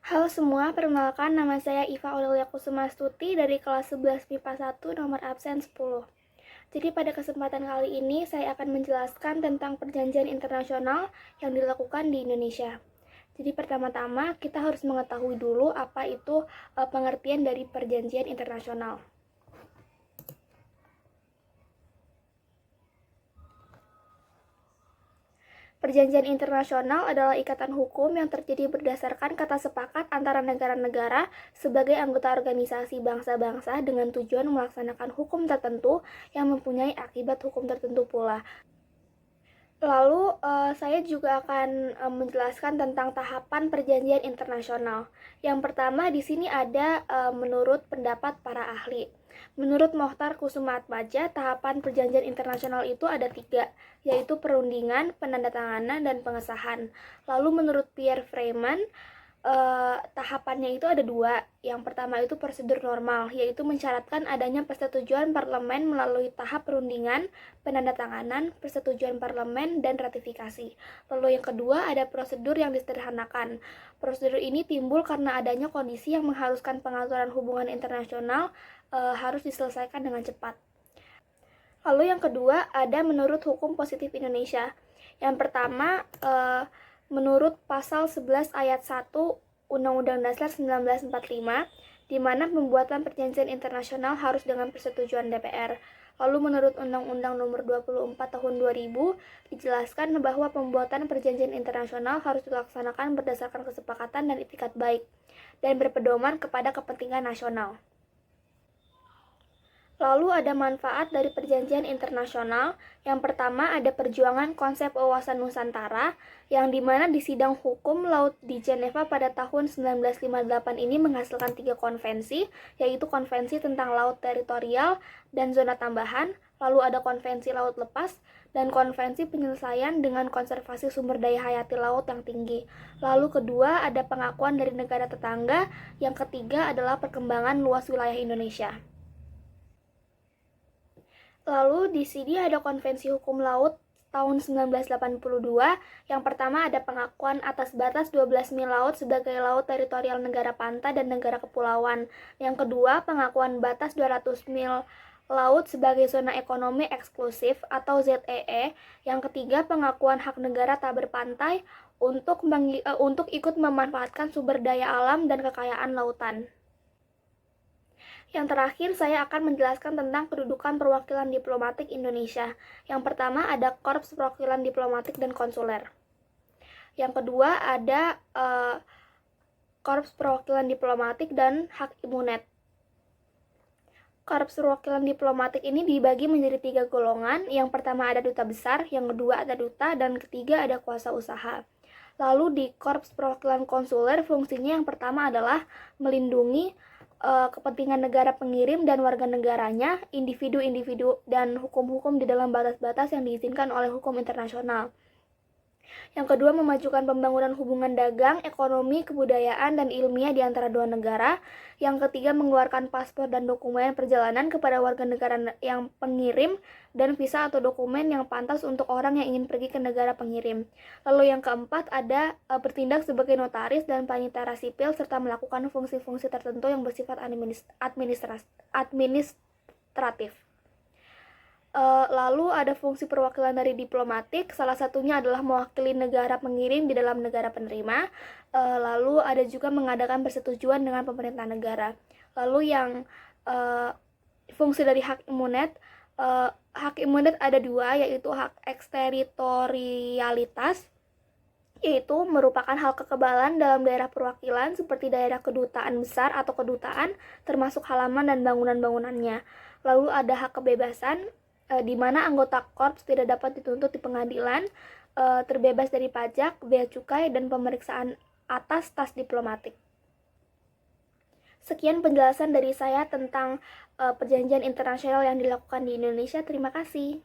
Halo semua, perkenalkan nama saya Iva Aurelia Kusumastuti dari kelas 11 MIPA 1 nomor absen 10. Jadi pada kesempatan kali ini saya akan menjelaskan tentang perjanjian internasional yang dilakukan di Indonesia. Jadi pertama-tama kita harus mengetahui dulu apa itu pengertian dari perjanjian internasional. Perjanjian internasional adalah ikatan hukum yang terjadi berdasarkan kata sepakat antara negara-negara sebagai anggota organisasi bangsa-bangsa dengan tujuan melaksanakan hukum tertentu yang mempunyai akibat hukum tertentu pula. Lalu saya juga akan menjelaskan tentang tahapan perjanjian internasional. Yang pertama di sini ada menurut pendapat para ahli. Menurut Mokhtar Kusumaatmadja, tahapan perjanjian internasional itu ada 3, yaitu perundingan, penandatanganan, dan pengesahan. Lalu menurut Pierre Freeman, tahapannya itu ada 2. Yang pertama itu prosedur normal, yaitu mensyaratkan adanya persetujuan parlemen melalui tahap perundingan, penandatanganan, persetujuan parlemen, dan ratifikasi. Lalu yang kedua ada prosedur yang disederhanakan. Prosedur ini timbul karena adanya kondisi yang mengharuskan pengaturan hubungan internasional harus diselesaikan dengan cepat. Lalu yang kedua ada menurut hukum positif Indonesia. Yang pertama menurut pasal 11 ayat 1 Undang-Undang Dasar 1945, di mana pembuatan perjanjian internasional harus dengan persetujuan DPR. Lalu menurut Undang-Undang Nomor 24 Tahun 2000 dijelaskan bahwa pembuatan perjanjian internasional harus dilaksanakan berdasarkan kesepakatan dan itikat baik dan berpedoman kepada kepentingan nasional. Lalu ada manfaat dari perjanjian internasional. Yang pertama ada perjuangan konsep wawasan Nusantara, yang dimana di sidang hukum laut di Jeneva pada tahun 1958 ini menghasilkan 3 konvensi, yaitu konvensi tentang laut teritorial dan zona tambahan, lalu ada konvensi laut lepas, dan konvensi penyelesaian dengan konservasi sumber daya hayati laut yang tinggi. Lalu kedua ada pengakuan dari negara tetangga, yang ketiga adalah perkembangan luas wilayah Indonesia. Lalu di sini ada Konvensi Hukum Laut tahun 1982. Yang pertama ada pengakuan atas batas 12 mil laut sebagai laut teritorial negara pantai dan negara kepulauan. Yang kedua, pengakuan batas 200 mil laut sebagai zona ekonomi eksklusif atau ZEE. Yang ketiga, pengakuan hak negara tak berpantai untuk ikut memanfaatkan sumber daya alam dan kekayaan lautan. Yang terakhir, saya akan menjelaskan tentang kedudukan perwakilan diplomatik Indonesia. Yang pertama ada Korps Perwakilan Diplomatik dan Konsuler. Yang kedua ada Korps Perwakilan Diplomatik dan Hak Imunet. Korps Perwakilan Diplomatik ini dibagi menjadi 3 golongan. Yang pertama ada duta besar, yang kedua ada duta, dan ketiga ada kuasa usaha. Lalu di Korps Perwakilan Konsuler, fungsinya yang pertama adalah melindungi kepentingan negara pengirim dan warga negaranya, individu-individu, dan hukum-hukum di dalam batas-batas yang diizinkan oleh hukum internasional. Yang kedua, memajukan pembangunan hubungan dagang, ekonomi, kebudayaan, dan ilmiah di antara 2 negara. Yang ketiga, mengeluarkan paspor dan dokumen perjalanan kepada warga negara yang pengirim dan visa atau dokumen yang pantas untuk orang yang ingin pergi ke negara pengirim. Lalu yang keempat ada bertindak sebagai notaris dan panitera sipil serta melakukan fungsi-fungsi tertentu yang bersifat administratif. Lalu ada fungsi perwakilan dari diplomatik, salah satunya adalah mewakili negara pengirim di dalam negara penerima. Lalu ada juga mengadakan persetujuan dengan pemerintah negara. Lalu yang fungsi dari hak imunet ada 2, yaitu hak eksteritorialitas, yaitu merupakan hal kekebalan dalam daerah perwakilan seperti daerah kedutaan besar atau kedutaan, termasuk halaman dan bangunan-bangunannya. Lalu ada hak kebebasan, di mana anggota korps tidak dapat dituntut di pengadilan, terbebas dari pajak, bea cukai, dan pemeriksaan atas tas diplomatik. Sekian penjelasan dari saya tentang perjanjian internasional yang dilakukan di Indonesia. Terima kasih.